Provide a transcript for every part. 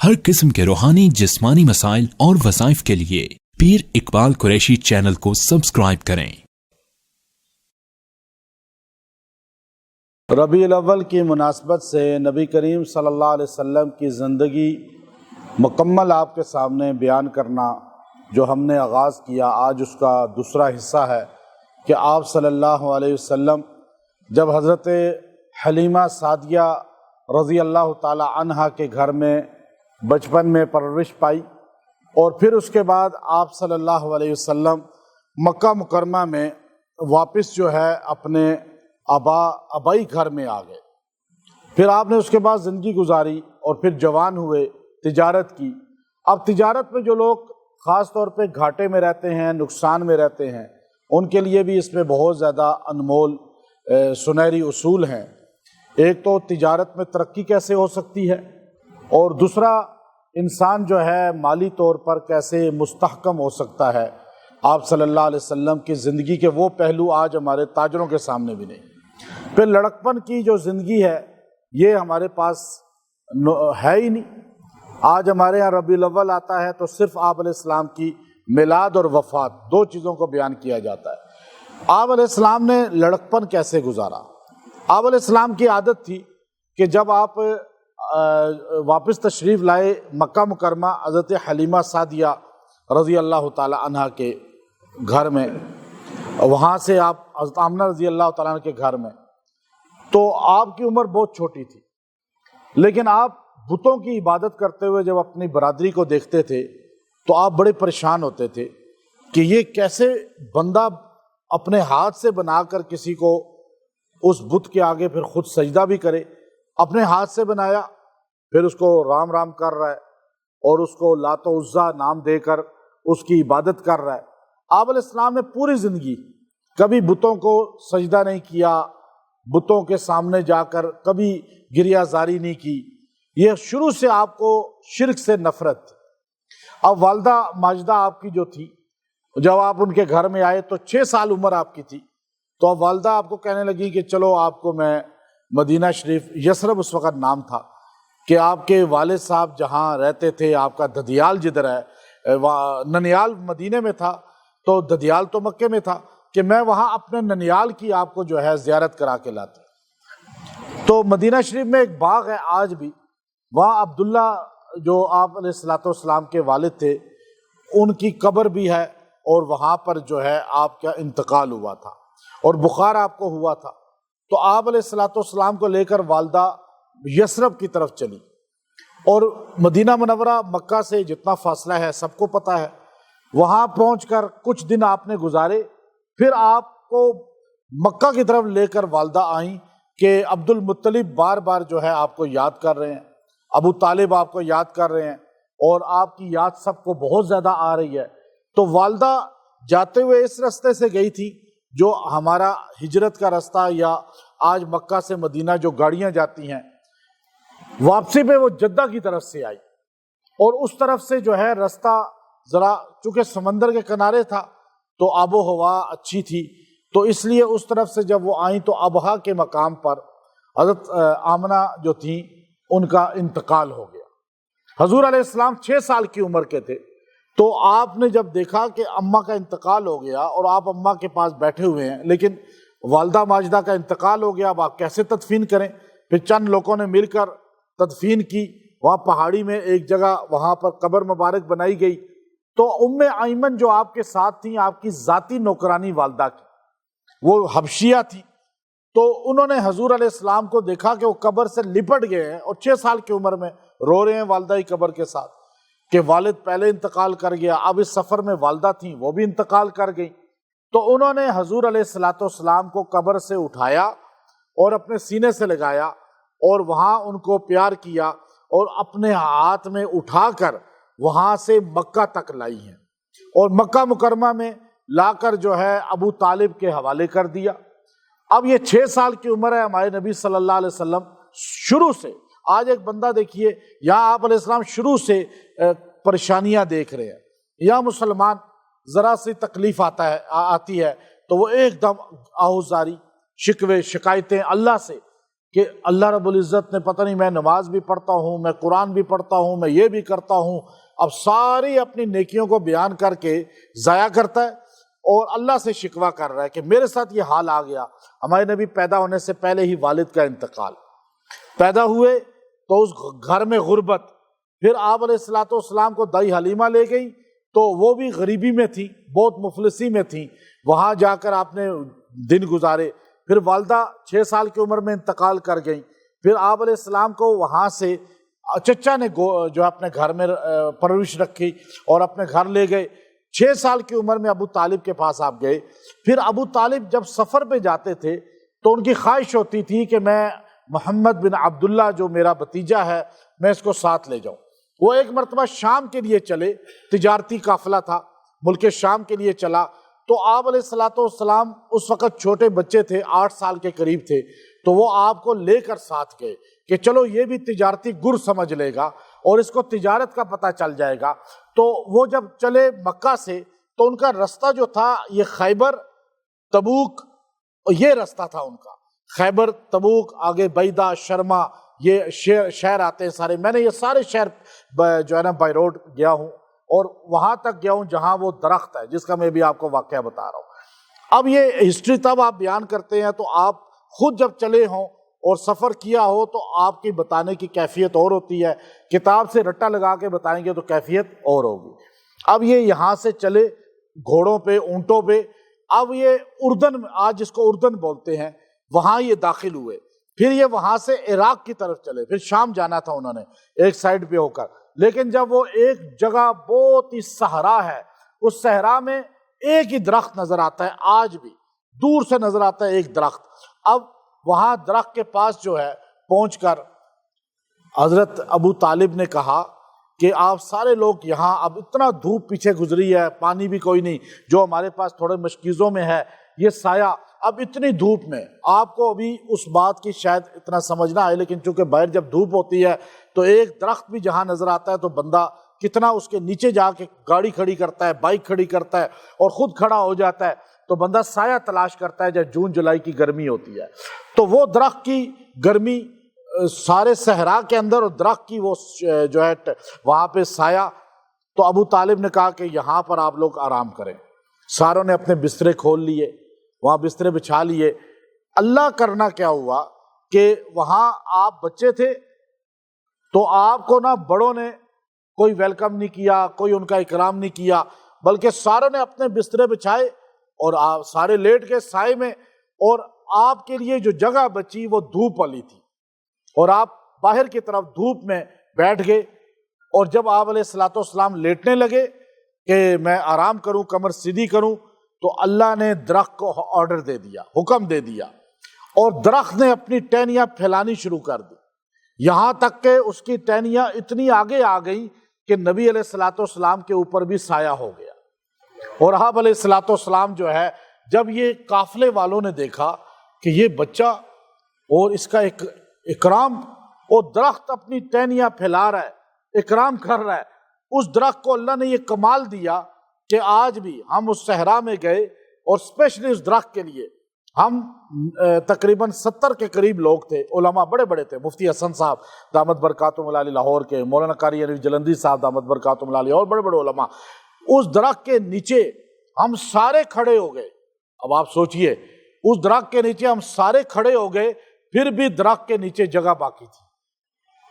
ہر قسم کے روحانی جسمانی مسائل اور وظائف کے لیے پیر اقبال قریشی چینل کو سبسکرائب کریں۔ ربیع الاول کی مناسبت سے نبی کریم صلی اللہ علیہ وسلم کی زندگی مکمل آپ کے سامنے بیان کرنا جو ہم نے آغاز کیا، آج اس کا دوسرا حصہ ہے کہ آپ صلی اللہ علیہ وسلم جب حضرت حلیمہ سعدیہ رضی اللہ تعالی عنہا کے گھر میں بچپن میں پرورش پائی، اور پھر اس کے بعد آپ صلی اللہ علیہ وسلم مکہ مکرمہ میں واپس جو ہے اپنے آبائی گھر میں آ گئے۔ پھر آپ نے اس کے بعد زندگی گزاری اور پھر جوان ہوئے، تجارت کی۔ اب تجارت میں جو لوگ خاص طور پہ گھاٹے میں رہتے ہیں، نقصان میں رہتے ہیں، ان کے لیے بھی اس میں بہت زیادہ انمول سنہری اصول ہیں۔ ایک تو تجارت میں ترقی کیسے ہو سکتی ہے، اور دوسرا انسان جو ہے مالی طور پر کیسے مستحکم ہو سکتا ہے۔ آپ صلی اللہ علیہ وسلم کی زندگی کے وہ پہلو آج ہمارے تاجروں کے سامنے بھی نہیں۔ پھر لڑکپن کی جو زندگی ہے یہ ہمارے پاس ہے ہی نہیں۔ آج ہمارے یہاں ربیع الاول آتا ہے تو صرف آپ علیہ السلام کی میلاد اور وفات، دو چیزوں کو بیان کیا جاتا ہے۔ آپ علیہ السلام نے لڑکپن کیسے گزارا؟ آپ علیہ السلام کی عادت تھی کہ جب آپ واپس تشریف لائے مکہ مکرمہ حضرت حلیمہ سعدیہ رضی اللہ تعالی عنہ کے گھر میں، وہاں سے آپ حضرت آمنہ رضی اللہ تعالیٰ عنہ کے گھر میں، تو آپ کی عمر بہت چھوٹی تھی، لیکن آپ بتوں کی عبادت کرتے ہوئے جب اپنی برادری کو دیکھتے تھے تو آپ بڑے پریشان ہوتے تھے کہ یہ کیسے بندہ اپنے ہاتھ سے بنا کر کسی کو اس بت کے آگے پھر خود سجدہ بھی کرے، اپنے ہاتھ سے بنایا، پھر اس کو رام رام کر رہا ہے اور اس کو لات و عزا نام دے کر اس کی عبادت کر رہا ہے۔ آپ علیہ السلام نے پوری زندگی کبھی بتوں کو سجدہ نہیں کیا، بتوں کے سامنے جا کر کبھی گریہ زاری نہیں کی۔ یہ شروع سے آپ کو شرک سے نفرت تھی۔ اب والدہ ماجدہ آپ کی جو تھی، جب آپ ان کے گھر میں آئے تو 6 سال عمر آپ کی تھی، تو اب والدہ آپ کو کہنے لگی کہ چلو آپ کو میں مدینہ شریف، یثرب اس وقت نام تھا، کہ آپ کے والد صاحب جہاں رہتے تھے، آپ کا ددیال جدھر ہے، ننیال مدینے میں تھا تو ددیال تو مکے میں تھا، کہ میں وہاں اپنے ننیال کی آپ کو جو ہے زیارت کرا کے لاتا۔ تو مدینہ شریف میں ایک باغ ہے آج بھی، وہاں عبداللہ جو آپ علیہ السلام کے والد تھے ان کی قبر بھی ہے، اور وہاں پر جو ہے آپ کا انتقال ہوا تھا اور بخار آپ کو ہوا تھا۔ تو آپ علیہ السلام کو لے کر والدہ یثرب کی طرف چلی، اور مدینہ منورہ مکہ سے جتنا فاصلہ ہے سب کو پتہ ہے، وہاں پہنچ کر کچھ دن آپ نے گزارے، پھر آپ کو مکہ کی طرف لے کر والدہ آئیں کہ عبد المطلب بار بار جو ہے آپ کو یاد کر رہے ہیں، ابو طالب آپ کو یاد کر رہے ہیں، اور آپ کی یاد سب کو بہت زیادہ آ رہی ہے۔ تو والدہ جاتے ہوئے اس رستے سے گئی تھی جو ہمارا ہجرت کا رستہ، یا آج مکہ سے مدینہ جو گاڑیاں جاتی ہیں، واپسی پہ وہ جدہ کی طرف سے آئی، اور اس طرف سے جو ہے رستہ ذرا چونکہ سمندر کے کنارے تھا تو آب و ہوا اچھی تھی، تو اس لیے اس طرف سے جب وہ آئیں تو ابہا کے مقام پر حضرت آمنہ جو تھیں ان کا انتقال ہو گیا۔ حضور علیہ السلام 6 سال کی عمر کے تھے، تو آپ نے جب دیکھا کہ اماں کا انتقال ہو گیا اور آپ اماں کے پاس بیٹھے ہوئے ہیں، لیکن والدہ ماجدہ کا انتقال ہو گیا، اب آپ کیسے تدفین کریں؟ پھر چند لوگوں نے مل کر تدفین کی، وہاں پہاڑی میں ایک جگہ وہاں پر قبر مبارک بنائی گئی۔ تو ام ایمن جو آپ کے ساتھ تھیں، آپ کی ذاتی نوکرانی والدہ کی، وہ حبشیہ تھی، تو انہوں نے حضور علیہ السلام کو دیکھا کہ وہ قبر سے لپٹ گئے ہیں اور 6 سال کی عمر میں رو رہے ہیں والدہ کی قبر کے ساتھ، کہ والد پہلے انتقال کر گیا، اب اس سفر میں والدہ تھیں وہ بھی انتقال کر گئی۔ تو انہوں نے حضور علیہ السلام کو قبر سے اٹھایا اور اپنے سینے سے لگایا، اور وہاں ان کو پیار کیا، اور اپنے ہاتھ میں اٹھا کر وہاں سے مکہ تک لائی ہیں، اور مکہ مکرمہ میں لا کر جو ہے ابو طالب کے حوالے کر دیا۔ اب یہ 6 سال کی عمر ہے ہمارے نبی صلی اللہ علیہ وسلم، شروع سے آج ایک بندہ دیکھیے، یہاں آپ علیہ السلام شروع سے پریشانیاں دیکھ رہے ہیں، یا مسلمان ذرا سی تکلیف آتی ہے تو وہ ایک دم آہوزاری، شکوے، شکایتیں اللہ سے کہ اللہ رب العزت نے پتہ نہیں میں نماز بھی پڑھتا ہوں، میں قرآن بھی پڑھتا ہوں، میں یہ بھی کرتا ہوں، اب ساری اپنی نیکیوں کو بیان کر کے ضائع کرتا ہے اور اللہ سے شکوہ کر رہا ہے کہ میرے ساتھ یہ حال آ گیا۔ ہمارے نبی پیدا ہونے سے پہلے ہی والد کا انتقال، پیدا ہوئے تو اس گھر میں غربت، پھر آپ علیہ الصلوۃ والسلام کو دائی حلیمہ لے گئی تو وہ بھی غریبی میں تھی، بہت مفلسی میں تھیں، وہاں جا کر آپ نے دن گزارے، پھر والدہ 6 سال کی عمر میں انتقال کر گئیں، پھر آپ علیہ السلام کو وہاں سے چچا نے جو اپنے گھر میں پرورش رکھی اور اپنے گھر لے گئے۔ 6 سال کی عمر میں ابو طالب کے پاس آپ گئے، پھر ابو طالب جب سفر پہ جاتے تھے تو ان کی خواہش ہوتی تھی کہ میں محمد بن عبداللہ جو میرا بھتیجا ہے میں اس کو ساتھ لے جاؤں۔ وہ ایک مرتبہ شام کے لیے چلے، تجارتی قافلہ تھا، ملک شام کے لیے چلا، تو آپ علیہ الصلوۃ والسلام اس وقت چھوٹے بچے تھے، 8 سال کے قریب تھے، تو وہ آپ کو لے کر ساتھ گئے کہ چلو یہ بھی تجارتی گر سمجھ لے گا اور اس کو تجارت کا پتہ چل جائے گا۔ تو وہ جب چلے مکہ سے تو ان کا رستہ جو تھا یہ خیبر، تبوک، یہ رستہ تھا ان کا، خیبر، تبوک، آگے بیدہ، شرما، یہ شہر آتے ہیں سارے۔ میں نے یہ سارے شہر جو ہے نا بائی روڈ گیا ہوں اور وہاں تک گیا ہوں جہاں وہ درخت ہے جس کا میں بھی آپ کو واقعہ بتا رہا ہوں۔ اب یہ ہسٹری تب آپ بیان کرتے ہیں تو آپ خود جب چلے ہوں اور سفر کیا ہو تو آپ کی بتانے کی کیفیت اور ہوتی ہے، کتاب سے رٹا لگا کے بتائیں گے تو کیفیت اور ہوگی۔ اب یہ یہاں سے چلے گھوڑوں پہ، اونٹوں پہ، اب یہ اردن، آج جس کو اردن بولتے ہیں، وہاں یہ داخل ہوئے، پھر یہ وہاں سے عراق کی طرف چلے، پھر شام جانا تھا انہوں نے ایک سائڈ پہ ہو کر، لیکن جب وہ ایک جگہ بہت ہی صحرا ہے، اس صحرا میں ایک ہی درخت نظر آتا ہے، آج بھی دور سے نظر آتا ہے ایک درخت۔ اب وہاں درخت کے پاس جو ہے پہنچ کر حضرت ابو طالب نے کہا کہ آپ سارے لوگ یہاں، اب اتنا دھوپ پیچھے گزری ہے، پانی بھی کوئی نہیں، جو ہمارے پاس تھوڑے مشکیزوں میں ہے، یہ سایہ، اب اتنی دھوپ میں آپ کو ابھی اس بات کی شاید اتنا سمجھ نہ آئے، لیکن چونکہ باہر جب دھوپ ہوتی ہے تو ایک درخت بھی جہاں نظر آتا ہے تو بندہ کتنا اس کے نیچے جا کے گاڑی کھڑی کرتا ہے، بائک کھڑی کرتا ہے اور خود کھڑا ہو جاتا ہے، تو بندہ سایہ تلاش کرتا ہے جب جون جولائی کی گرمی ہوتی ہے۔ تو وہ درخت کی گرمی سارے صحرا کے اندر، اور درخت کی وہ جو ہے وہاں پہ سایہ، تو ابو طالب نے کہا کہ یہاں پر آپ لوگ آرام کریں۔ ساروں نے اپنے بسترے کھول لیے، وہاں بسترے بچھا لیے۔ اللہ کرنا کیا ہوا کہ وہاں آپ بچے تھے تو آپ کو نہ بڑوں نے کوئی ویلکم نہیں کیا، کوئی ان کا اکرام نہیں کیا، بلکہ ساروں نے اپنے بسترے بچھائے اور آپ سارے لیٹ گئے سائے میں، اور آپ کے لیے جو جگہ بچی وہ دھوپ والی تھی، اور آپ باہر کی طرف دھوپ میں بیٹھ گئے۔ اور جب آپ علیہ الصلوۃ والسلام لیٹنے لگے کہ میں آرام کروں، کمر سیدھی کروں، تو اللہ نے درخت کو آرڈر دے دیا، حکم دے دیا، اور درخت نے اپنی ٹہنیاں پھیلانی شروع کر دی، یہاں تک کہ اس کی ٹہنیاں اتنی آگے آ گئی کہ نبی علیہ الصلوۃ والسلام کے اوپر بھی سایہ ہو گیا۔ اور آپ علیہ الصلوۃ والسلام جو ہے، جب یہ قافلے والوں نے دیکھا کہ یہ بچہ اور اس کا ایک اکرام، اور درخت اپنی ٹہنیاں پھیلا رہا ہے، اکرام کر رہا ہے، اس درخت کو اللہ نے یہ کمال دیا کہ آج بھی ہم اس صحرا میں گئے اور اسپیشلی اس درخت کے لیے ہم تقریباً 70 کے قریب لوگ تھے، علماء بڑے بڑے تھے، مفتی حسن صاحب دامت برکاتہم اللہ علیہ لاہور کے، مولانا قاری علی جلندی صاحب دامت برکاتہم اللہ علیہ، اور بڑے بڑے علماء، اس درخت کے نیچے ہم سارے کھڑے ہو گئے۔ اب آپ سوچئے، اس درخت کے نیچے ہم سارے کھڑے ہو گئے، پھر بھی درخت کے نیچے جگہ باقی تھی۔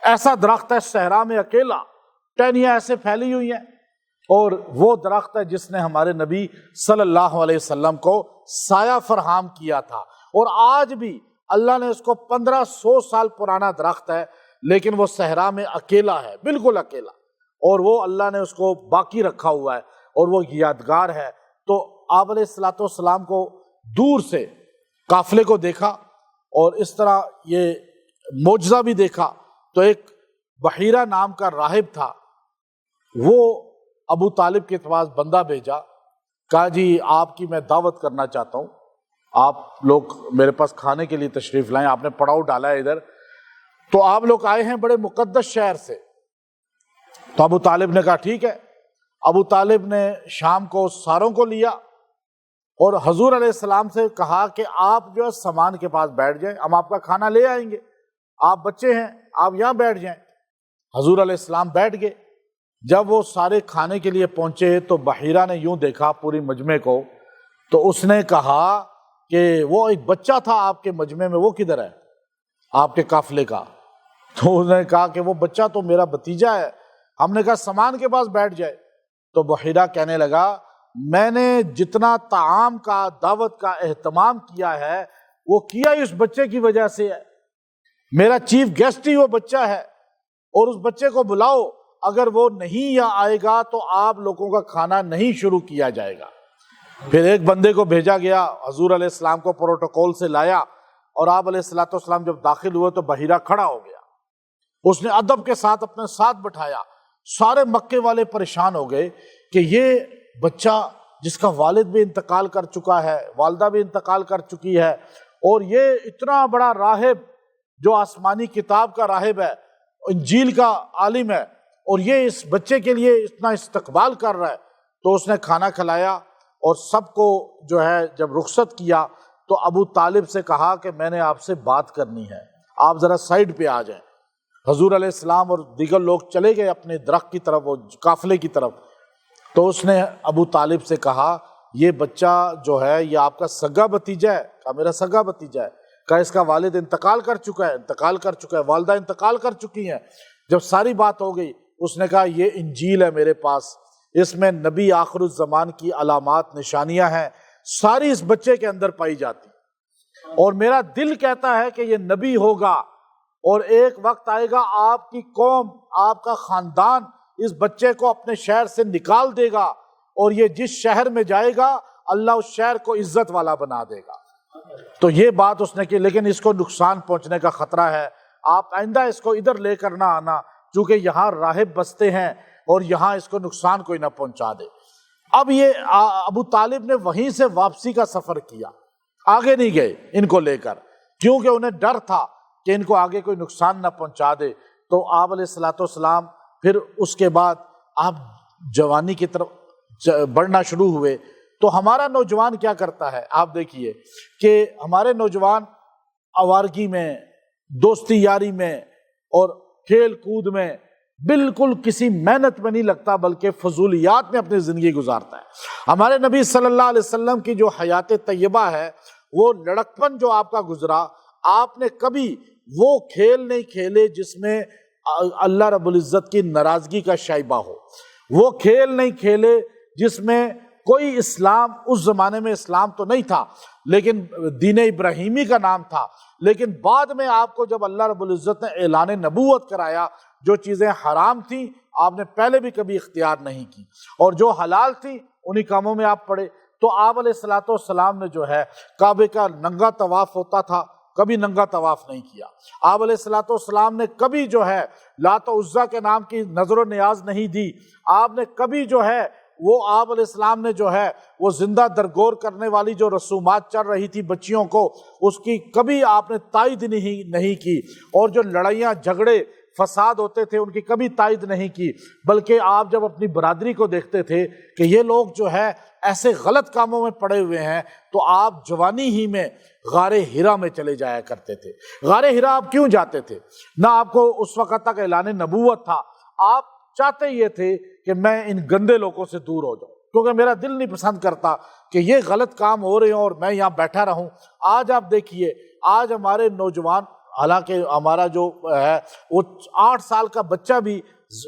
ایسا درخت ہے صحرا میں اکیلا، ٹہنیاں ایسے پھیلی ہوئی ہیں، اور وہ درخت ہے جس نے ہمارے نبی صلی اللہ علیہ وسلم کو سایہ فراہم کیا تھا، اور آج بھی اللہ نے اس کو 1500 سال پرانا درخت ہے، لیکن وہ صحرا میں اکیلا ہے، بالکل اکیلا، اور وہ اللہ نے اس کو باقی رکھا ہوا ہے، اور وہ یادگار ہے۔ تو آپ علیہ الصلوۃ والسلام کو دور سے قافلے کو دیکھا، اور اس طرح یہ معجزہ بھی دیکھا، تو ایک بحیرہ نام کا راہب تھا، وہ ابو طالب کے پاس بندہ بھیجا، کہا جی آپ کی میں دعوت کرنا چاہتا ہوں، آپ لوگ میرے پاس کھانے کے لیے تشریف لائیں، آپ نے پڑاؤ ڈالا ہے ادھر، تو آپ لوگ آئے ہیں بڑے مقدس شہر سے۔ تو ابو طالب نے کہا ٹھیک ہے۔ ابو طالب نے شام کو ساروں کو لیا اور حضور علیہ السلام سے کہا کہ آپ جو ہے سامان کے پاس بیٹھ جائیں، ہم آپ کا کھانا لے آئیں گے۔ آپ بچے ہیں، آپ یہاں بیٹھ جائیں۔ حضور علیہ السلام بیٹھ گئے۔ جب وہ سارے کھانے کے لیے پہنچے تو بحیرہ نے یوں دیکھا پوری مجمع کو، تو اس نے کہا کہ وہ ایک بچہ تھا آپ کے مجمع میں، وہ کدھر ہے آپ کے قافلے کا؟ تو اس نے کہا کہ وہ بچہ تو میرا بھتیجا ہے۔ ہم نے کہا سامان کے پاس بیٹھ جائے۔ تو بحیرہ کہنے لگا میں نے جتنا طعام کا دعوت کا اہتمام کیا ہے وہ کیا ہی اس بچے کی وجہ سے ہے، میرا چیف گیسٹ ہی وہ بچہ ہے، اور اس بچے کو بلاؤ، اگر وہ نہیں یہاں آئے گا تو آپ لوگوں کا کھانا نہیں شروع کیا جائے گا۔ پھر ایک بندے کو بھیجا گیا، حضور علیہ السلام کو پروٹوکول سے لایا، اور آپ علیہ السلام جب داخل ہوئے تو بحیرہ کھڑا ہو گیا۔ اس نے ادب کے ساتھ اپنے ساتھ بٹھایا۔ سارے مکے والے پریشان ہو گئے کہ یہ بچہ جس کا والد بھی انتقال کر چکا ہے، والدہ بھی انتقال کر چکی ہے، اور یہ اتنا بڑا راہب جو آسمانی کتاب کا راہب ہے، انجیل کا عالم ہے، اور یہ اس بچے کے لیے اتنا استقبال کر رہا ہے۔ تو اس نے کھانا کھلایا اور سب کو جو ہے جب رخصت کیا تو ابو طالب سے کہا کہ میں نے آپ سے بات کرنی ہے، آپ ذرا سائڈ پہ آ جائیں۔ حضور علیہ السلام اور دیگر لوگ چلے گئے اپنے درخت کی طرف، وہ قافلے کی طرف۔ تو اس نے ابو طالب سے کہا یہ بچہ جو ہے یہ آپ کا سگا بھتیجا ہے؟ کہا میرا سگا بھتیجا ہے۔ کہا اس کا والد انتقال کر چکا ہے، والدہ انتقال کر چکی ہیں۔ جب ساری بات ہو گئی اس نے کہا یہ انجیل ہے میرے پاس، اس میں نبی آخر الزمان کی علامات نشانیاں ہیں، ساری اس بچے کے اندر پائی جاتی، اور میرا دل کہتا ہے کہ یہ نبی ہوگا، اور ایک وقت آئے گا آپ کی قوم، آپ کا خاندان اس بچے کو اپنے شہر سے نکال دے گا، اور یہ جس شہر میں جائے گا اللہ اس شہر کو عزت والا بنا دے گا۔ تو یہ بات اس نے کی، لیکن اس کو نقصان پہنچنے کا خطرہ ہے، آپ آئندہ اس کو ادھر لے کر نہ آنا، چونکہ یہاں راہب بستے ہیں اور یہاں اس کو نقصان کوئی نہ پہنچا دے۔ اب یہ ابو طالب نے وہیں سے واپسی کا سفر کیا، آگے نہیں گئے ان کو لے کر، کیونکہ انہیں ڈر تھا کہ ان کو آگے کوئی نقصان نہ پہنچا دے۔ تو آپ علیہ السلام پھر اس کے بعد آپ جوانی کی طرف بڑھنا شروع ہوئے۔ تو ہمارا نوجوان کیا کرتا ہے آپ دیکھیے کہ ہمارے نوجوان آوارگی میں، دوستی یاری میں اور کھیل کود میں بالکل کسی محنت میں نہیں لگتا، بلکہ فضولیات میں اپنی زندگی گزارتا ہے۔ ہمارے نبی صلی اللہ علیہ وسلم کی جو حیات طیبہ ہے، وہ لڑکپن جو آپ کا گزرا، آپ نے کبھی وہ کھیل نہیں کھیلے جس میں اللہ رب العزت کی ناراضگی کا شائبہ ہو، وہ کھیل نہیں کھیلے جس میں کوئی اسلام، اس زمانے میں اسلام تو نہیں تھا لیکن دین ابراہیمی کا نام تھا، لیکن بعد میں آپ کو جب اللہ رب العزت نے اعلان نبوت کرایا، جو چیزیں حرام تھیں آپ نے پہلے بھی کبھی اختیار نہیں کی، اور جو حلال تھیں انہی کاموں میں آپ پڑے۔ تو آپ علیہ السلام نے جو ہے کعبے کا ننگا طواف ہوتا تھا، کبھی ننگا طواف نہیں کیا۔ آپ علیہ السلام نے کبھی جو ہے لات و عزیٰ کے نام کی نظر و نیاز نہیں دی، آپ نے کبھی جو ہے وہ آپ علیہ السلام نے جو ہے وہ زندہ درگور کرنے والی جو رسومات چل رہی تھی بچیوں کو، اس کی کبھی آپ نے تائید نہیں کی، اور جو لڑائیاں جھگڑے فساد ہوتے تھے ان کی کبھی تائید نہیں کی، بلکہ آپ جب اپنی برادری کو دیکھتے تھے کہ یہ لوگ جو ہے ایسے غلط کاموں میں پڑے ہوئے ہیں، تو آپ جوانی ہی میں غار ہرا میں چلے جایا کرتے تھے۔ غار ہرا آپ کیوں جاتے تھے؟ نہ آپ کو اس وقت تک اعلان نبوت تھا، آپ چاہتے یہ تھے کہ میں ان گندے لوگوں سے دور ہو جاؤں، کیونکہ میرا دل نہیں پسند کرتا کہ یہ غلط کام ہو رہے ہیں اور میں یہاں بیٹھا رہوں۔ آج آپ دیکھیے، آج ہمارے نوجوان، حالانکہ ہمارا جو ہے وہ 8 سال کا بچہ بھی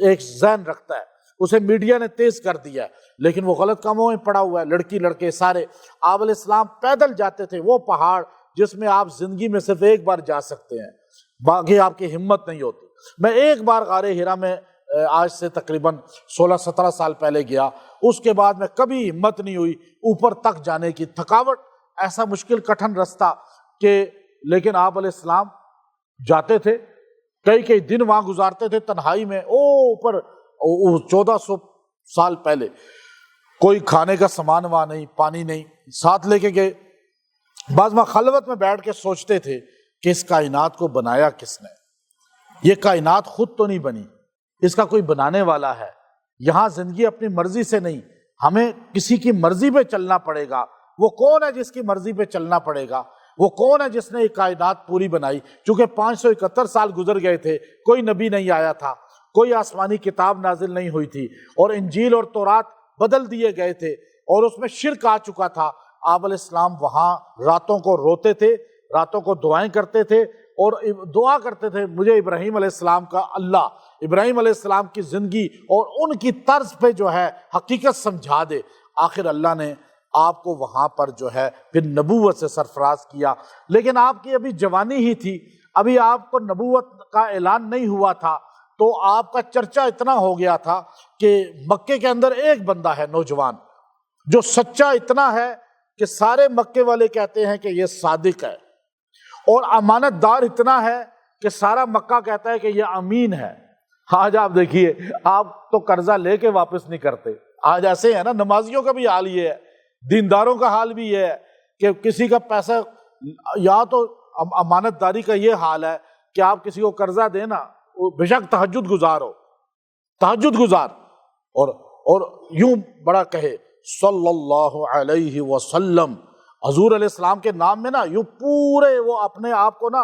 ایک ذہن رکھتا ہے، اسے میڈیا نے تیز کر دیا ہے، لیکن وہ غلط کاموں میں پڑا ہوا ہے، لڑکی لڑکے سارے۔ آپ علیہ السلام پیدل جاتے تھے، وہ پہاڑ جس میں آپ زندگی میں صرف ایک بار جا سکتے ہیں، باقی آپ کی ہمت نہیں ہوتی۔ میں ایک بار غار ہرا میں آج سے تقریباً 16-17 سال پہلے گیا، اس کے بعد میں کبھی ہمت نہیں ہوئی اوپر تک جانے کی، تھکاوٹ، ایسا مشکل کٹھن رستہ کہ، لیکن آپ علیہ السلام جاتے تھے، کئی دن وہاں گزارتے تھے تنہائی میں، اوپر 1400 سال پہلے، کوئی کھانے کا سامان وہاں نہیں، پانی نہیں، ساتھ لے کے گئے۔ بعض وہاں خلوت میں بیٹھ کے سوچتے تھے کہ اس کائنات کو بنایا کس نے؟ یہ کائنات خود تو نہیں بنی، اس کا کوئی بنانے والا ہے۔ یہاں زندگی اپنی مرضی سے نہیں، ہمیں کسی کی مرضی پہ چلنا پڑے گا۔ وہ کون ہے جس کی مرضی پہ چلنا پڑے گا؟ وہ کون ہے جس نے یہ کائنات پوری بنائی؟ چونکہ 571 سال گزر گئے تھے، کوئی نبی نہیں آیا تھا، کوئی آسمانی کتاب نازل نہیں ہوئی تھی، اور انجیل اور تورات بدل دیے گئے تھے، اور اس میں شرک آ چکا تھا۔ آپ علیہ السلام وہاں راتوں کو روتے تھے، راتوں کو دعائیں کرتے تھے، اور دعا کرتے تھے مجھے ابراہیم علیہ السلام کا اللہ ابراہیم علیہ السلام کی زندگی اور ان کی طرز پہ جو ہے حقیقت سمجھا دے۔ آخر اللہ نے آپ کو وہاں پر جو ہے پھر نبوت سے سرفراز کیا، لیکن آپ کی ابھی جوانی ہی تھی، ابھی آپ کو نبوت کا اعلان نہیں ہوا تھا، تو آپ کا چرچا اتنا ہو گیا تھا کہ مکے کے اندر ایک بندہ ہے نوجوان جو سچا اتنا ہے کہ سارے مکے والے کہتے ہیں کہ یہ صادق ہے، اور امانت دار اتنا ہے کہ سارا مکہ کہتا ہے کہ یہ امین ہے۔ آج آپ دیکھیے، آپ تو قرضہ لے کے واپس نہیں کرتے، آج ایسے ہے نا، نمازیوں کا بھی حال یہ ہے، دینداروں کا حال بھی یہ ہے کہ کسی کا پیسہ، یا تو امانت داری کا یہ حال ہے کہ آپ کسی کو قرضہ دینا، بے شک تہجد گزار ہو، تہجد گزار، اور یوں بڑا کہے صلی اللہ علیہ وسلم، حضور علیہ السلام کے نام میں نا یوں پورے وہ اپنے آپ کو نا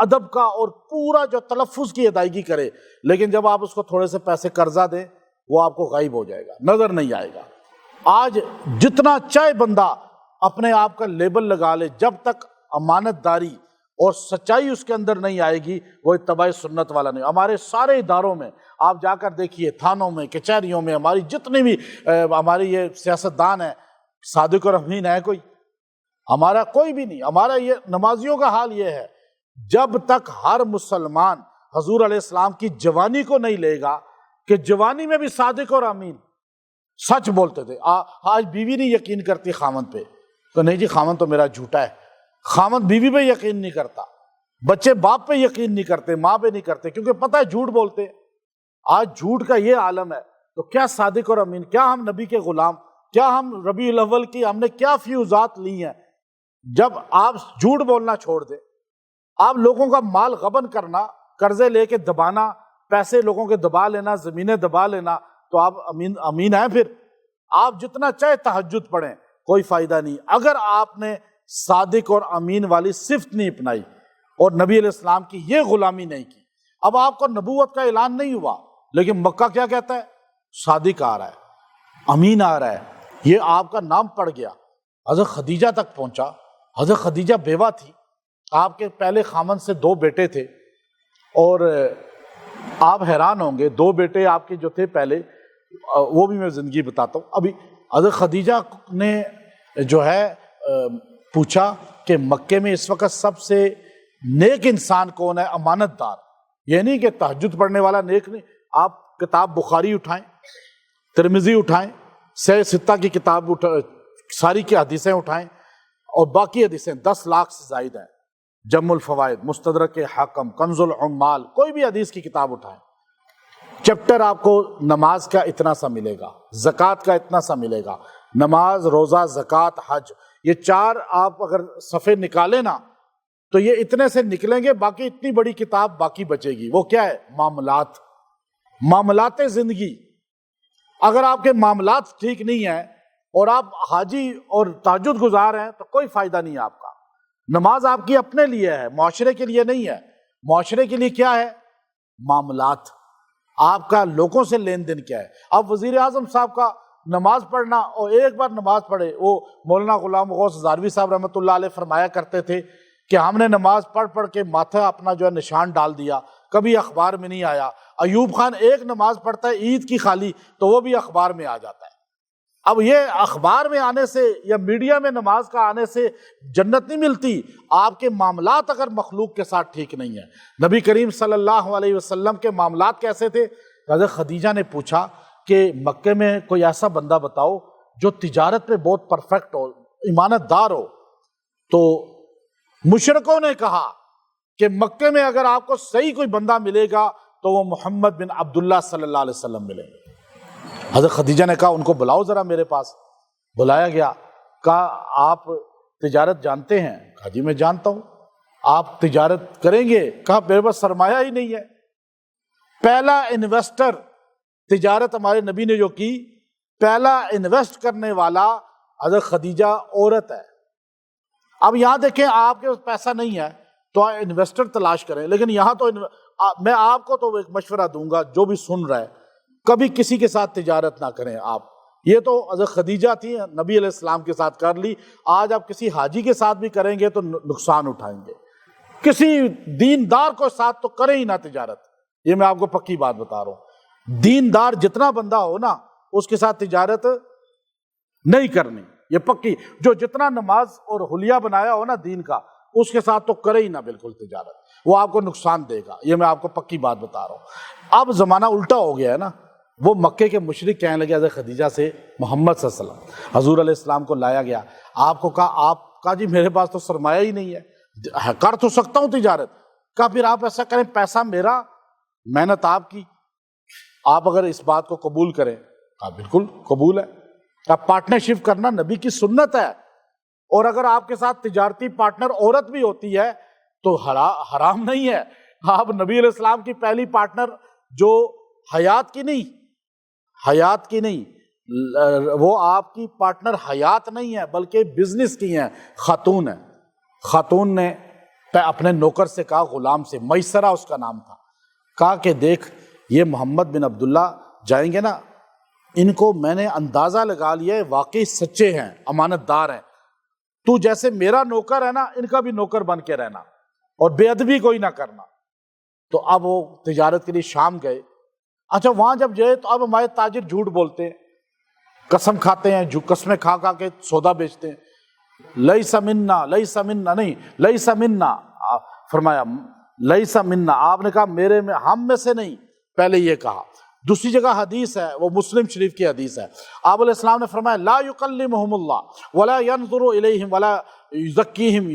ادب کا اور پورا جو تلفظ کی ادائیگی کرے، لیکن جب آپ اس کو تھوڑے سے پیسے قرضہ دیں وہ آپ کو غائب ہو جائے گا، نظر نہیں آئے گا۔ آج جتنا چاہے بندہ اپنے آپ کا لیبل لگا لے، جب تک امانت داری اور سچائی اس کے اندر نہیں آئے گی وہ اتباع سنت والا نہیں۔ ہمارے سارے اداروں میں آپ جا کر دیکھیے، تھانوں میں، کچہریوں میں، ہماری جتنی بھی ہماری یہ سیاستدان ہیں، صادق اور امین ہے کوئی؟ ہمارا کوئی بھی نہیں۔ ہمارا یہ نمازیوں کا حال یہ ہے، جب تک ہر مسلمان حضور علیہ السلام کی جوانی کو نہیں لے گا کہ جوانی میں بھی صادق اور امین سچ بولتے تھے۔ آج بیوی نہیں یقین کرتی خامند پہ، تو نہیں جی خامند تو میرا جھوٹا ہے، خامند بیوی پہ یقین نہیں کرتا، بچے باپ پہ یقین نہیں کرتے، ماں پہ نہیں کرتے، کیونکہ پتہ ہے جھوٹ بولتے ہیں۔ آج جھوٹ کا یہ عالم ہے، تو کیا صادق اور امین؟ کیا ہم نبی کے غلام؟ کیا ہم ربیع الاول کی ہم نے کیا فیوزات لی ہیں؟ جب آپ جھوٹ بولنا چھوڑ دیں، آپ لوگوں کا مال غبن کرنا، قرضے لے کے دبانا، پیسے لوگوں کے دبا لینا، زمینیں دبا لینا، تو آپ امین ہیں؟ پھر آپ جتنا چاہے تہجد پڑھیں کوئی فائدہ نہیں، اگر آپ نے صادق اور امین والی صفت نہیں اپنائی اور نبی علیہ السلام کی یہ غلامی نہیں کی۔ اب آپ کو نبوت کا اعلان نہیں ہوا، لیکن مکہ کیا کہتا ہے؟ صادق آ رہا ہے، امین آ رہا ہے، یہ آپ کا نام پڑ گیا، حضرت خدیجہ تک پہنچا۔ حضرت خدیجہ بیوہ تھی، آپ کے پہلے خامن سے 2 بیٹے تھے، اور آپ حیران ہوں گے 2 بیٹے آپ کے جو تھے پہلے، وہ بھی میں زندگی بتاتا ہوں۔ ابھی حضرت خدیجہ نے جو ہے پوچھا کہ مکے میں اس وقت سب سے نیک انسان کون ہے؟ امانت دار، یہ نہیں کہ تہجد پڑھنے والا نیک نہیں۔ آپ کتاب بخاری اٹھائیں، ترمذی اٹھائیں، سہ ستہ کی کتاب ساری کی حدیثیں اٹھائیں، اور باقی حدیثیں 10 لاکھ سے زائد ہیں، جمع الفوائد، مستدرک حاکم، کنز العمال، کوئی بھی حدیث کی کتاب اٹھائیں، چیپٹر آپ کو نماز کا اتنا سا ملے گا، زکوٰۃ کا اتنا سا ملے گا، نماز، روزہ، زکوٰۃ، حج، یہ 4 آپ اگر صفحے نکالیں نا تو یہ اتنے سے نکلیں گے، باقی اتنی بڑی کتاب باقی بچے گی۔ وہ کیا ہے؟ معاملات، معاملات زندگی۔ اگر آپ کے معاملات ٹھیک نہیں ہیں اور آپ حاجی اور تہجد گزار ہیں تو کوئی فائدہ نہیں ہے آپ کا۔ نماز آپ کی اپنے لیے ہے، معاشرے کے لیے نہیں ہے۔ معاشرے کے لیے کیا ہے؟ معاملات، آپ کا لوگوں سے لین دین کیا ہے۔ اب وزیر اعظم صاحب کا نماز پڑھنا، اور ایک بار نماز پڑھے، وہ مولانا غلام غوث ہزاروی صاحب رحمۃ اللہ علیہ فرمایا کرتے تھے کہ ہم نے نماز پڑھ پڑھ کے ماتھا اپنا جو ہے نشان ڈال دیا، کبھی اخبار میں نہیں آیا۔ ایوب خان ایک نماز پڑھتا ہے عید کی خالی تو وہ بھی اخبار میں آ جاتا ہے۔ اب یہ اخبار میں آنے سے یا میڈیا میں نماز کا آنے سے جنت نہیں ملتی، آپ کے معاملات اگر مخلوق کے ساتھ ٹھیک نہیں ہیں۔ نبی کریم صلی اللہ علیہ وسلم کے معاملات کیسے تھے؟ حضرت خدیجہ نے پوچھا کہ مکے میں کوئی ایسا بندہ بتاؤ جو تجارت پہ بہت پرفیکٹ ہو، امانت دار ہو۔ تو مشرکوں نے کہا کہ مکے میں اگر آپ کو صحیح کوئی بندہ ملے گا تو وہ محمد بن عبداللہ صلی اللہ علیہ وسلم ملے گے۔ حضرت خدیجہ نے کہا ان کو بلاؤ ذرا میرے پاس۔ بلایا گیا، کہا آپ تجارت جانتے ہیں؟ کہا جی میں جانتا ہوں۔ آپ تجارت کریں گے؟ کہا میرے پاس سرمایہ ہی نہیں ہے۔ پہلا انویسٹر تجارت ہمارے نبی نے جو کی، پہلا انویسٹ کرنے والا حضرت خدیجہ عورت ہے۔ اب یہاں دیکھیں آپ کے پاس پیسہ نہیں ہے تو انویسٹر تلاش کریں، لیکن یہاں تو میں آپ کو تو ایک مشورہ دوں گا، جو بھی سن رہا ہے کبھی کسی کے ساتھ تجارت نہ کریں آپ۔ یہ تو حضرت خدیجہ تھی، نبی علیہ السلام کے ساتھ کر لی، آج آپ کسی حاجی کے ساتھ بھی کریں گے تو نقصان اٹھائیں گے۔ کسی دیندار کو ساتھ تو کریں ہی نہ تجارت، یہ میں آپ کو پکی بات بتا رہا ہوں۔ دیندار جتنا بندہ ہو نا اس کے ساتھ تجارت نہیں کرنی، یہ پکی۔ جو جتنا نماز اور حلیہ بنایا ہو نا دین کا، اس کے ساتھ تو کرے ہی نہ بالکل تجارت، وہ آپ کو نقصان دے گا، یہ میں آپ کو پکی بات بتا رہا ہوں۔ اب زمانہ الٹا ہو گیا ہے نا، وہ مکے کے مشرک کہنے لگے حضرت خدیجہ سے محمد صلی اللہ علیہ وسلم، حضور علیہ السلام کو لایا گیا، آپ کو کہا، آپ کہا جی میرے پاس تو سرمایہ ہی نہیں ہے، کر تو سکتا ہوں تجارت۔ کہا پھر آپ ایسا کریں، پیسہ میرا، محنت آپ کی، آپ اگر اس بات کو قبول کریں۔ کہا بالکل قبول ہے۔ کہا پارٹنرشپ کرنا نبی کی سنت ہے، اور اگر آپ کے ساتھ تجارتی پارٹنر عورت بھی ہوتی ہے تو حرام نہیں ہے۔ آپ نبی علیہ السلام کی پہلی پارٹنر جو حیات کی نہیں، وہ آپ کی پارٹنر حیات نہیں ہے بلکہ بزنس کی ہیں، خاتون ہے۔ خاتون نے اپنے نوکر سے کہا، غلام سے، میسرہ اس کا نام تھا، کہا کہ دیکھ یہ محمد بن عبداللہ جائیں گے نا، ان کو میں نے اندازہ لگا لیا ہے واقعی سچے ہیں، امانت دار ہیں، تو جیسے میرا نوکر ہے نا ان کا بھی نوکر بن کے رہنا اور بے ادبی کوئی نہ کرنا۔ تو اب وہ تجارت کے لیے شام گئے۔ اچھا وہاں جب گئے تو اب ہمارے تاجر جھوٹ بولتے ہیں، قسم کھاتے ہیں، قسمیں کھا کھا کے سودا بیچتے ہیں۔ لیس منا، لیس منا نہیں، لیس منا فرمایا، لیس منا، آپ نے کہا میرے میں، ہم میں سے نہیں، پہلے یہ کہا۔ دوسری جگہ حدیث ہے، وہ مسلم شریف کی حدیث ہے، آپ علیہ السلام نے فرمایا لا یکلمہم اللہ ولا ینظر الیہم ولا یزکیہم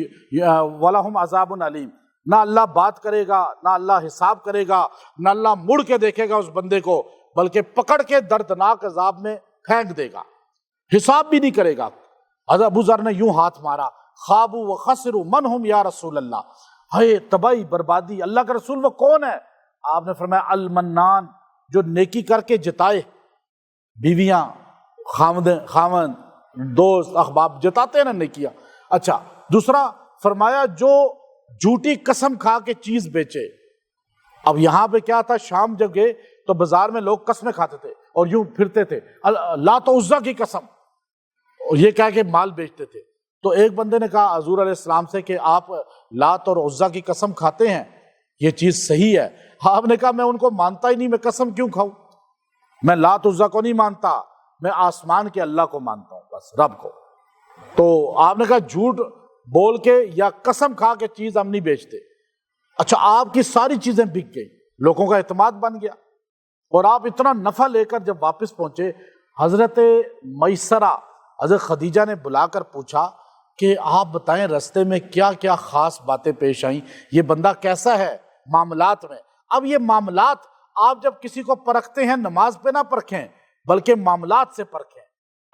ولہم عذاب علیم، نہ اللہ بات کرے گا، نہ اللہ حساب کرے گا، نہ اللہ مڑ کے دیکھے گا اس بندے کو، بلکہ پکڑ کے دردناک عذاب میں پھینک دے گا، حساب بھی نہیں کرے گا۔ حضرت ابو ذر نے یوں ہاتھ مارا، خوابوا وخسروا من ہم یا رسول اللہ، ہے تباہی بربادی، اللہ کا رسول وہ کون ہے؟ آپ نے فرمایا المنان، جو نیکی کر کے جتائے، بیویاں، خاوند، دوست، احباب جتاتے ہیں نا نیکیاں۔ اچھا دوسرا فرمایا جو جھوٹی قسم کھا کے چیز بیچے۔ اب یہاں پہ کیا تھا، شام جب گئے تو بازار میں لوگ قسمیں کھاتے تھے اور یوں پھرتے تھے، لات و عزا کی قسم، اور یہ کہہ کے مال بیچتے تھے۔ تو ایک بندے نے کہا حضور علیہ السلام سے کہ آپ لات اور عزا کی قسم کھاتے ہیں، یہ چیز صحیح ہے؟ آپ نے کہا میں ان کو مانتا ہی نہیں، میں قسم کیوں کھاؤں؟ میں لات عزا کو نہیں مانتا، میں آسمان کے اللہ کو مانتا ہوں، بس رب کو۔ تو آپ نے کہا جھوٹ بول کے یا قسم کھا کے چیز ہم نہیں بیچتے۔ اچھا آپ کی ساری چیزیں بک گئی، لوگوں کا اعتماد بن گیا، اور آپ اتنا نفع لے کر جب واپس پہنچے، حضرت میسرہ، حضرت خدیجہ نے بلا کر پوچھا کہ آپ بتائیں رستے میں کیا کیا خاص باتیں پیش آئیں، یہ بندہ کیسا ہے معاملات میں۔ اب یہ معاملات آپ جب کسی کو پرکھتے ہیں نماز پہ نہ پرکھیں بلکہ معاملات سے پرکھیں۔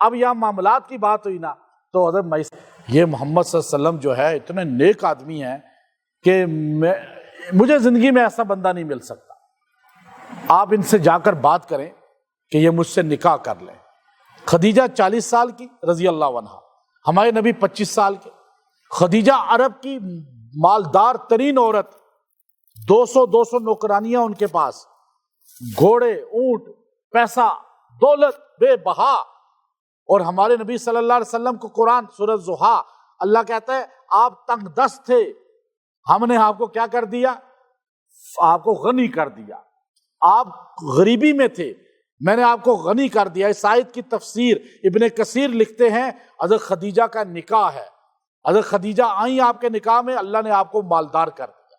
اب یہاں معاملات کی بات ہوئی نا، تو حضرت یہ محمد صلی اللہ علیہ وسلم جو ہے اتنے نیک آدمی ہیں کہ مجھے زندگی میں ایسا بندہ نہیں مل سکتا، آپ ان سے جا کر بات کریں کہ یہ مجھ سے نکاح کر لیں۔ خدیجہ 40 سال کی رضی اللہ عنہ، ہمارے نبی 25 سال کے۔ خدیجہ عرب کی مالدار ترین عورت، 200 نوکرانیاں ان کے پاس، گھوڑے، اونٹ، پیسہ، دولت بے بہا، اور ہمارے نبی صلی اللہ علیہ وسلم کو قرآن سورۃ ضحیٰ اللہ کہتا ہے آپ تنگ دست تھے، ہم نے آپ کو کیا کر دیا؟ آپ کو غنی کر دیا، آپ غریبی میں تھے، میں نے آپ کو غنی کر دیا۔ اس آیت کی تفسیر ابن کثیر لکھتے ہیں حضرت خدیجہ کا نکاح ہے، حضرت خدیجہ آئیں آپ کے نکاح میں، اللہ نے آپ کو مالدار کر دیا۔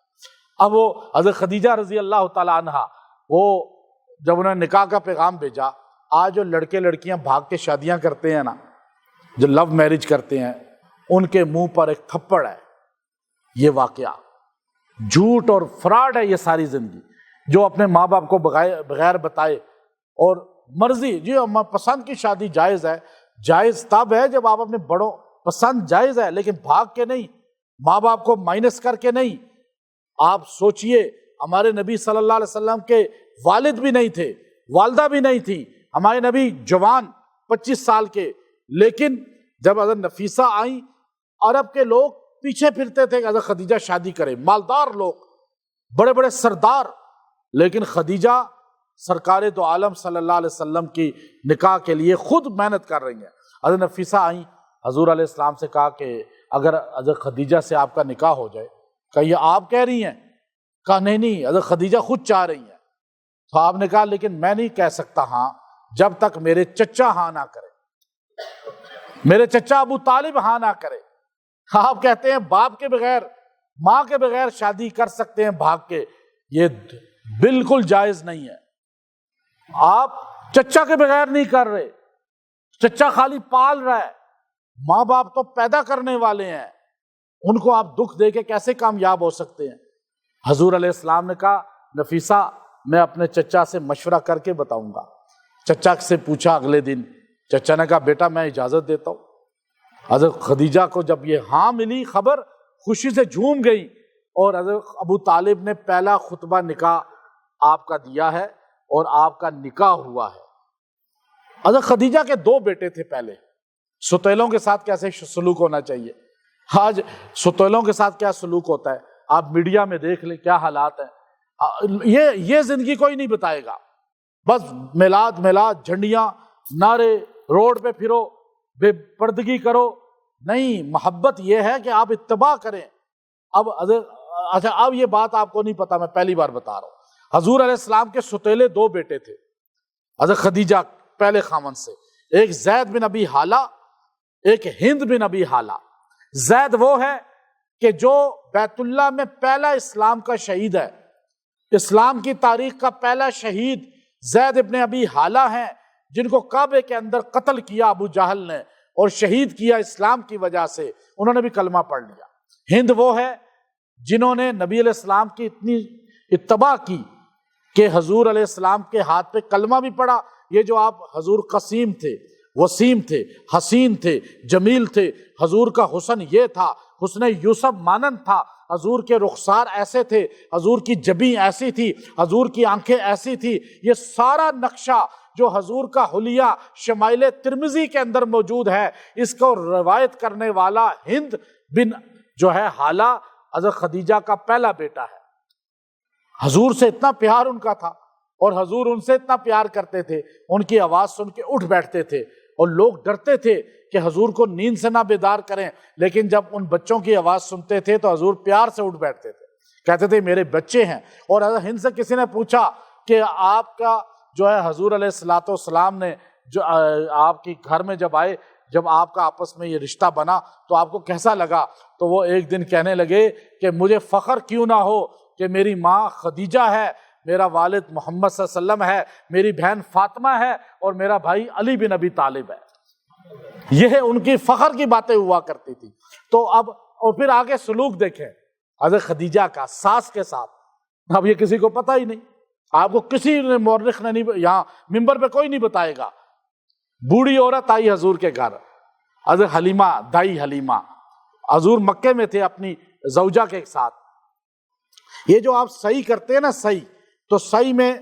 اب وہ حضرت خدیجہ رضی اللہ تعالیٰ عنہ، وہ جب انہوں نے نکاح کا پیغام بھیجا، آج جو لڑکے لڑکیاں بھاگ کے شادیاں کرتے ہیں نا، جو لو میرج کرتے ہیں، ان کے منہ پر ایک تھپڑ ہے۔ یہ واقعہ جھوٹ اور فراڈ ہے، یہ ساری زندگی، جو اپنے ماں باپ کو بغیر بتائے اور مرضی، جی پسند کی شادی جائز ہے، جائز تب ہے جب آپ اپنے بڑوں، پسند جائز ہے لیکن بھاگ کے نہیں، ماں باپ کو مائنس کر کے نہیں۔ آپ سوچئے ہمارے نبی صلی اللہ علیہ وسلم کے والد بھی نہیں تھے، والدہ بھی نہیں تھی، ہمارے نبی جوان 25 سال کے، لیکن جب حضرت نفیسہ آئیں، عرب کے لوگ پیچھے پھرتے تھے کہ حضرت خدیجہ شادی کرے، مالدار لوگ، بڑے بڑے سردار، لیکن خدیجہ سرکار دو عالم صلی اللہ علیہ وسلم کی نکاح کے لیے خود محنت کر رہی ہیں۔ حضرت نفیسہ آئیں، حضور علیہ السلام سے کہا کہ اگر حضرت خدیجہ سے آپ کا نکاح ہو جائے، کہ یہ آپ کہہ رہی ہیں؟ کہا نہیں، حضرت خدیجہ خود چاہ رہی ہیں۔ تو آپ نے کہا لیکن میں نہیں کہہ سکتا ہاں جب تک میرے چچا ہاں نہ کرے، میرے چچا ابو طالب ہاں نہ کرے۔ آپ کہتے ہیں باپ کے بغیر، ماں کے بغیر شادی کر سکتے ہیں بھاگ کے، یہ بالکل جائز نہیں ہے۔ آپ چچا کے بغیر نہیں کر رہے، چچا خالی پال رہا ہے، ماں باپ تو پیدا کرنے والے ہیں، ان کو آپ دکھ دے کے کیسے کامیاب ہو سکتے ہیں؟ حضور علیہ السلام نے کہا نفیسہ میں اپنے چچا سے مشورہ کر کے بتاؤں گا۔ چچا سے پوچھا اگلے دن، چچا نے کہا بیٹا میں اجازت دیتا ہوں۔ حضرت خدیجہ کو جب یہ ہاں ملی خبر، خوشی سے جھوم گئی، اور حضرت ابو طالب نے پہلا خطبہ نکاح آپ کا دیا ہے اور آپ کا نکاح ہوا ہے۔ حضرت خدیجہ کے 2 بیٹے تھے پہلے۔ ستیلوں کے ساتھ کیسے سلوک ہونا چاہیے، آج ستیلوں کے ساتھ کیا سلوک ہوتا ہے، آپ میڈیا میں دیکھ لیں کیا حالات ہیں۔ یہ زندگی کوئی نہیں بتائے گا، بس میلاد جھنڈیاں، نعرے، روڈ پہ پھرو، بے پردگی کرو۔ نہیں، محبت یہ ہے کہ آپ اتباع کریں۔ اب یہ بات آپ کو نہیں پتا، میں پہلی بار بتا رہا ہوں۔ حضور علیہ السلام کے ستیلے 2 بیٹے تھے حضرت خدیجہ پہلے خامن سے، ایک زید بن ابی حالہ، ایک ہند بن ابی حالہ۔ زید وہ ہے کہ جو بیت اللہ میں پہلا اسلام کا شہید ہے، اسلام کی تاریخ کا پہلا شہید زید ابن ابی حالہ ہیں، جن کو کعبے کے اندر قتل کیا ابو جہل نے اور شہید کیا اسلام کی وجہ سے، انہوں نے بھی کلمہ پڑھ لیا۔ ہند وہ ہے جنہوں نے نبی علیہ السلام کی اتنی اتباع کی کہ حضور علیہ السلام کے ہاتھ پہ کلمہ بھی پڑھا۔ یہ جو آپ حضور قسیم تھے، وسیم تھے، حسین تھے، جمیل تھے، حضور کا حسن یہ تھا، حسن یوسف مانند تھا، حضور کے رخسار ایسے تھے، حضور کی جبیں ایسی تھی، حضور کی آنکھیں ایسی تھی، یہ سارا نقشہ جو حضور کا حلیہ شمائل ترمذی کے اندر موجود ہے، اس کو روایت کرنے والا ہند بن جو ہے حالہ حضرت خدیجہ کا پہلا بیٹا ہے۔ حضور سے اتنا پیار ان کا تھا اور حضور ان سے اتنا پیار کرتے تھے، ان کی آواز سن کے اٹھ بیٹھتے تھے، اور لوگ ڈرتے تھے کہ حضور کو نیند سے نہ بیدار کریں، لیکن جب ان بچوں کی آواز سنتے تھے تو حضور پیار سے اٹھ بیٹھتے تھے، کہتے تھے میرے بچے ہیں۔ اور حضرت ہند سے کسی نے پوچھا کہ آپ کا جو ہے حضور علیہ الصلوۃ والسلام نے جو آپ کے گھر میں جب آئے، جب آپ کا آپس میں یہ رشتہ بنا تو آپ کو کیسا لگا؟ تو وہ ایک دن کہنے لگے کہ مجھے فخر کیوں نہ ہو کہ میری ماں خدیجہ ہے، میرا والد محمد صلی اللہ علیہ وسلم ہے، میری بہن فاطمہ ہے، اور میرا بھائی علی بن ابی طالب ہے۔ یہ ان کی فخر کی باتیں ہوا کرتی تھی۔ تو اب اور پھر آگے سلوک دیکھیں حضرت خدیجہ کا ساس کے ساتھ، اب یہ کسی کو پتہ ہی نہیں، آپ کو کسی نے مورخ نے نہیں، یہاں ممبر پہ کوئی نہیں بتائے گا۔ بوڑھی عورت آئی حضور کے گھر، حضرت حلیمہ، دائی حلیمہ، حضور مکے میں تھے اپنی زوجہ کے ساتھ۔ یہ جو آپ صحیح کرتے ہیں نا، صحیح، تو صحیح میں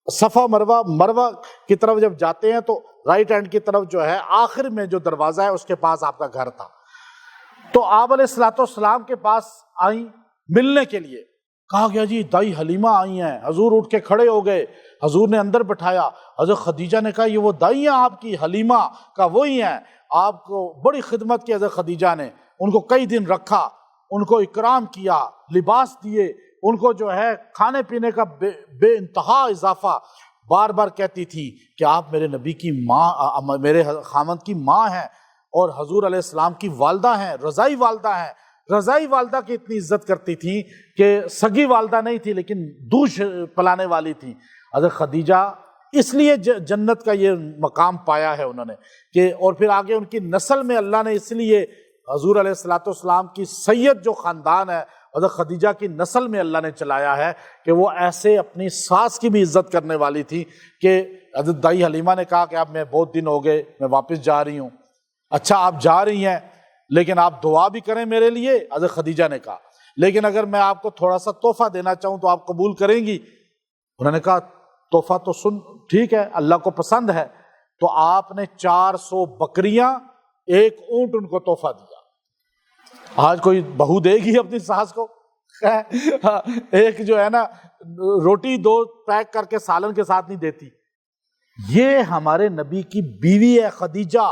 صفا مروہ کی طرف جب جاتے ہیں تو رائٹ ہینڈ کی طرف جو ہے آخر میں جو دروازہ ہے اس کے پاس آپ کا گھر تھا۔ تو آپ علیہ الصلوۃ والسلام کے پاس آئیں ملنے کے لیے، کہا گیا جی دائی حلیمہ آئی ہیں۔ حضور اٹھ کے کھڑے ہو گئے، حضور نے اندر بٹھایا۔ حضرت خدیجہ نے کہا یہ وہ دائی ہیں آپ کی، حلیمہ کا وہی ہیں، آپ کو بڑی خدمت کی حضرت خدیجہ نے، ان کو کئی دن رکھا، ان کو اکرام کیا، لباس دیے، ان کو جو ہے کھانے پینے کا بے انتہا اضافہ۔ بار بار کہتی تھی کہ آپ میرے نبی کی ماں، میرے خامند کی ماں ہیں، اور حضور علیہ السلام کی والدہ ہیں، رضائی والدہ ہیں۔ رضائی والدہ کی اتنی عزت کرتی تھی کہ سگی والدہ نہیں تھی لیکن دودھ پلانے والی تھی۔ حضرت خدیجہ اس لیے جنت کا یہ مقام پایا ہے انہوں نے کہ، اور پھر آگے ان کی نسل میں اللہ نے اس لیے حضور علیہ الصلوۃ والسلام کی سید جو خاندان ہے حضرت خدیجہ کی نسل میں اللہ نے چلایا ہے کہ وہ ایسے اپنی ساس کی بھی عزت کرنے والی تھی کہ حضرت دائی حلیمہ نے کہا کہ اب میں بہت دن ہو گئے، میں واپس جا رہی ہوں۔ اچھا آپ جا رہی ہیں لیکن آپ دعا بھی کریں میرے لیے، حضرت خدیجہ نے کہا، لیکن اگر میں آپ کو تھوڑا سا تحفہ دینا چاہوں تو آپ قبول کریں گی؟ انہوں نے کہا تحفہ تو سن ٹھیک ہے، اللہ کو پسند ہے۔ تو آپ نے 400 بکریاں، 1 اونٹ ان کو تحفہ دیا۔ آج کوئی بہو دے گی اپنی ساس کو؟ ایک جو ہے نا روٹی 2 پیک کر کے سالن کے ساتھ نہیں دیتی۔ یہ ہمارے نبی کی بیوی ہے خدیجہ،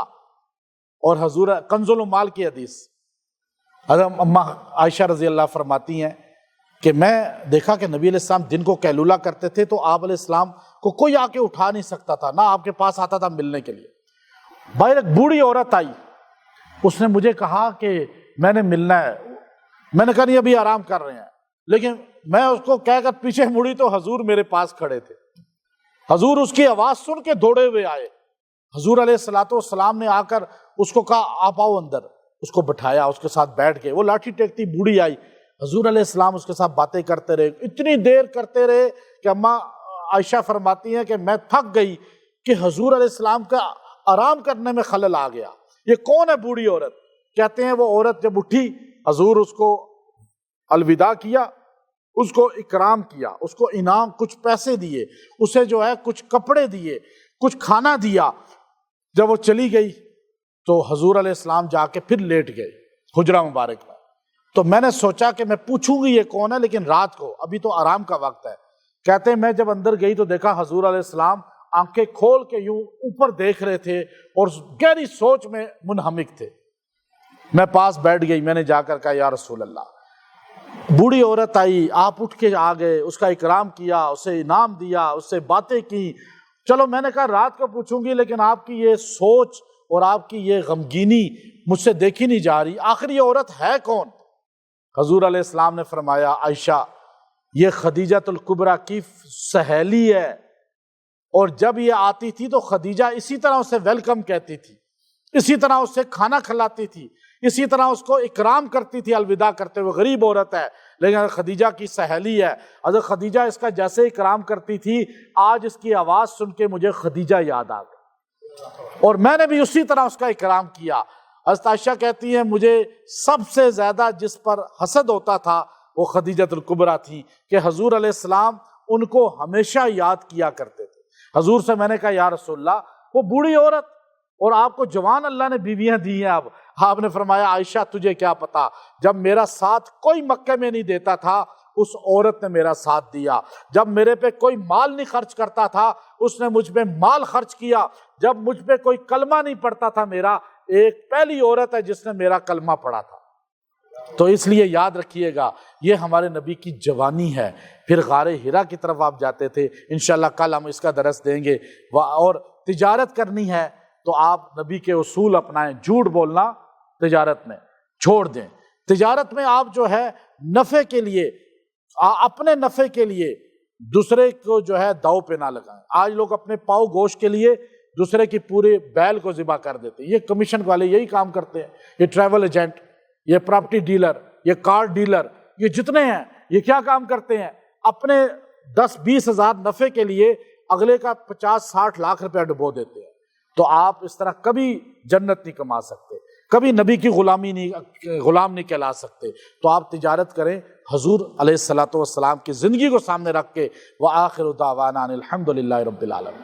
اور حضور کنز العمال کی حدیث حضرت اماں عائشہ رضی اللہ فرماتی ہیں کہ میں دیکھا کہ نبی علیہ السلام دن کو قیلولہ کرتے تھے تو آپ علیہ السلام کو کوئی آ کے اٹھا نہیں سکتا تھا، نہ آپ کے پاس آتا تھا ملنے کے لیے۔ باہر ایک بوڑھی عورت آئی، اس نے مجھے کہا کہ میں نے ملنا ہے۔ میں نے کہا نہیں، ابھی آرام کر رہے ہیں، لیکن میں اس کو کہہ کر پیچھے مڑی تو حضور میرے پاس کھڑے تھے۔ حضور اس کی آواز سن کے دوڑے ہوئے آئے۔ حضور علیہ السلام نے آ کر اس کو کہا آپ آؤ اندر، اس کو بٹھایا، اس کے ساتھ بیٹھ گئے۔ وہ لاٹھی ٹیکتی بوڑھی آئی، حضور علیہ السلام اس کے ساتھ باتیں کرتے رہے، اتنی دیر کرتے رہے کہ اماں عائشہ فرماتی ہیں کہ میں تھک گئی کہ حضور علیہ السلام کا آرام کرنے میں خلل آ گیا۔ یہ کون ہے بوڑھی عورت؟ کہتے ہیں وہ عورت جب اٹھی، حضور اس کو الوداع کیا، اس کو اکرام کیا، اس کو انعام کچھ پیسے دیے، اسے جو ہے کچھ کپڑے دیے، کچھ کھانا دیا۔ جب وہ چلی گئی تو حضور علیہ السلام جا کے پھر لیٹ گئے حجرہ مبارک میں۔ تو میں نے سوچا کہ میں پوچھوں گی یہ کون ہے، لیکن رات کو، ابھی تو آرام کا وقت ہے۔ کہتے ہیں میں جب اندر گئی تو دیکھا حضور علیہ السلام آنکھیں کھول کے یوں اوپر دیکھ رہے تھے اور گہری سوچ میں منہمک تھے۔ میں پاس بیٹھ گئی، میں نے جا کر کہا یا رسول اللہ۔ بوڑھی عورت آئی، آپ اٹھ کے آ گئے، اس کا اکرام کیا، اسے انعام دیا، اس سے باتیں کی۔ چلو میں نے کہا رات کو پوچھوں گی، لیکن آپ کی یہ سوچ اور آپ کی یہ غمگینی مجھ سے دیکھی نہیں جا رہی، آخر یہ عورت ہے کون؟ حضور علیہ السلام نے فرمایا عائشہ یہ خدیجۃ الکبریٰ کی سہیلی ہے، اور جب یہ آتی تھی تو خدیجہ اسی طرح اسے ویلکم کہتی تھی، اسی طرح اسے کھانا کھلاتی تھی، اسی طرح اس کو اکرام کرتی تھی الوداع کرتے ہوئے۔ غریب عورت ہے لیکن خدیجہ کی سہیلی ہے۔ حضرت خدیجہ اس کا جیسے اکرام کرتی تھی، آج اس کی آواز سن کے مجھے خدیجہ یاد آ گئی، اور میں نے بھی اسی طرح اس کا اکرام کیا۔ حضرت عائشہ کہتی ہیں مجھے سب سے زیادہ جس پر حسد ہوتا تھا وہ خدیجۃ الکبریٰ تھی، کہ حضور علیہ السلام ان کو ہمیشہ یاد کیا کرتے تھے۔ حضور سے میں نے کہا یا رسول اللہ وہ بوڑھی عورت، اور آپ کو جوان اللہ نے بیویاں دی ہیں، اب آپ نے فرمایا عائشہ تجھے کیا پتا، جب میرا ساتھ کوئی مکے میں نہیں دیتا تھا اس عورت نے میرا ساتھ دیا، جب میرے پہ کوئی مال نہیں خرچ کرتا تھا اس نے مجھ پہ مال خرچ کیا، جب مجھ پہ کوئی کلمہ نہیں پڑھتا تھا میرا، ایک پہلی عورت ہے جس نے میرا کلمہ پڑھا تھا۔ تو اس لیے یاد رکھیے گا یہ ہمارے نبی کی جوانی ہے۔ پھر غار حرا کی طرف آپ جاتے تھے، انشاءاللہ کل ہم اس کا درس دیں گے۔ اور تجارت کرنی ہے تو آپ نبی کے اصول اپنائیں، جھوٹ بولنا تجارت میں چھوڑ دیں۔ تجارت میں آپ جو ہے نفع کے لیے، اپنے نفع کے لیے دوسرے کو جو ہے داؤ پہ نہ لگائیں۔ آج لوگ اپنے پاؤ گوشت کے لیے دوسرے کی پورے بیل کو ذبح کر دیتے ہیں۔ یہ کمیشن والے یہی کام کرتے ہیں، یہ ٹریول ایجنٹ، یہ پراپرٹی ڈیلر، یہ کار ڈیلر، یہ جتنے ہیں یہ کیا کام کرتے ہیں؟ اپنے 10-20 ہزار نفع کے لیے اگلے کا 50-60 لاکھ روپیہ ڈبو دیتے ہیں۔ تو آپ اس طرح کبھی جنت نہیں کما سکتے، کبھی نبی کی غلام نہیں کہلا سکتے۔ تو آپ تجارت کریں حضور علیہ الصلوۃ والسلام کی زندگی کو سامنے رکھ کے۔ وآخر دعوانا ان الحمد للہ رب العالمین۔